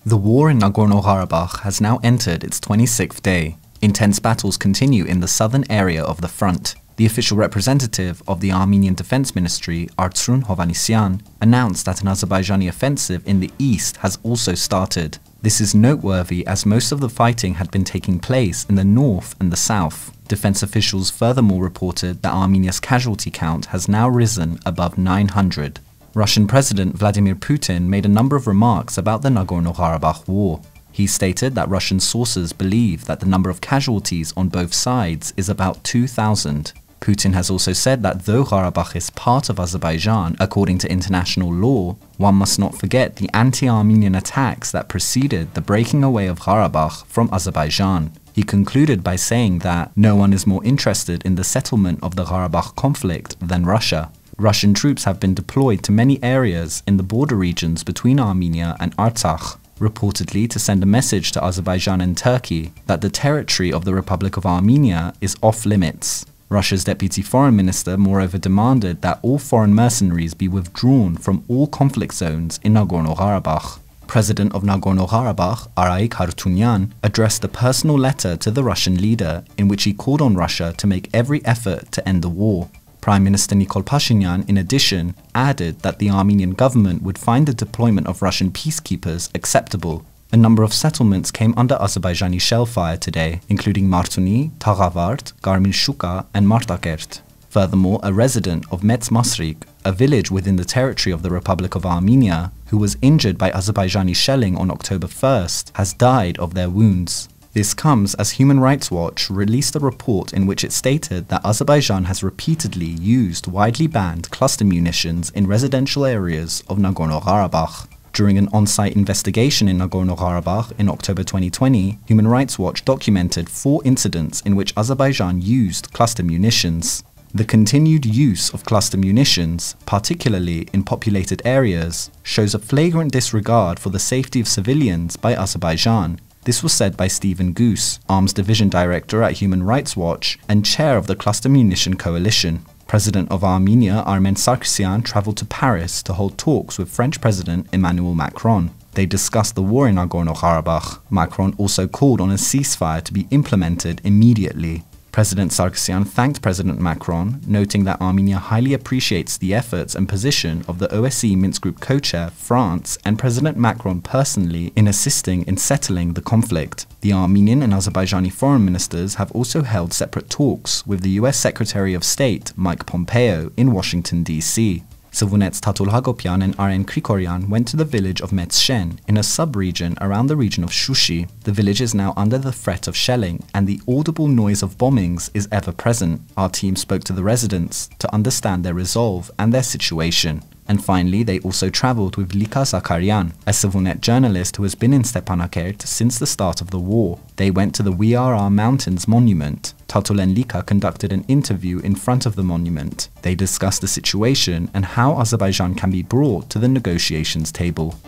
The war in Nagorno-Karabakh has now entered its 26th day. Intense battles continue in the southern area of the front. The official representative of the Armenian Defense Ministry, Hovhannisyan, announced that an Azerbaijani offensive in the east has also started. This is noteworthy as most of the fighting had been taking place in the north and the south. Defense officials furthermore reported that Armenia's casualty count has now risen above 900. Russian President Vladimir Putin made a number of remarks about the Nagorno-Karabakh war. He stated that Russian sources believe that the number of casualties on both sides is about 2,000. Putin has also said that though Karabakh is part of Azerbaijan according to international law, one must not forget the anti-Armenian attacks that preceded the breaking away of Karabakh from Azerbaijan. He concluded by saying that no one is more interested in the settlement of the Karabakh conflict than Russia. Russian troops have been deployed to many areas in the border regions between Armenia and Artsakh, reportedly to send a message to Azerbaijan and Turkey that the territory of the Republic of Armenia is off limits. Russia's deputy foreign minister moreover demanded that all foreign mercenaries be withdrawn from all conflict zones in Nagorno-Karabakh. President of Nagorno-Karabakh, Artsakh, addressed a personal letter to the Russian leader in which he called on Russia to make every effort to end the war. Prime Minister Nikol Pashinyan, in addition, added that the Armenian government would find the deployment of Russian peacekeepers acceptable. A number of settlements came under Azerbaijani shellfire today, including Martuni, Taghavart, Garmin Shuka, and Martakert. Furthermore, a resident of Metz Masrik, a village within the territory of the Republic of Armenia, who was injured by Azerbaijani shelling on October 1st, has died of their wounds. This comes as Human Rights Watch released a report in which it stated that Azerbaijan has repeatedly used widely banned cluster munitions in residential areas of Nagorno-Karabakh. During an on-site investigation in Nagorno-Karabakh in October 2020, Human Rights Watch documented 4 incidents in which Azerbaijan used cluster munitions. The continued use of cluster munitions, particularly in populated areas, shows a flagrant disregard for the safety of civilians by Azerbaijan. This was said by Stephen Goose, Arms Division Director at Human Rights Watch and Chair of the Cluster Munition Coalition. President of Armenia, Armen Sargsyan, travelled to Paris to hold talks with French President Emmanuel Macron. They discussed the war in Nagorno-Karabakh. Macron also called on a ceasefire to be implemented immediately. President Sargsyan thanked President Macron, noting that Armenia highly appreciates the efforts and position of the OSCE Minsk Group co-chair, France, and President Macron personally in assisting in settling the conflict. The Armenian and Azerbaijani foreign ministers have also held separate talks with the US Secretary of State, Mike Pompeo, in Washington, D.C. Սիվիլնեթ's Tatul Hagopyan and Aren Krikorian went to the village of Metzshen in a sub-region around the region of Shushi. The village is now under the threat of shelling and the audible noise of bombings is ever present. Our team spoke to the residents to understand their resolve and their situation. And finally, they also travelled with Lika Zakarian, a Սիվիլնեթ journalist who has been in Stepanakert since the start of the war. They went to the We Are Our Mountains monument. Tatul and Lika conducted an interview in front of the monument. They discussed the situation and how Azerbaijan can be brought to the negotiations table.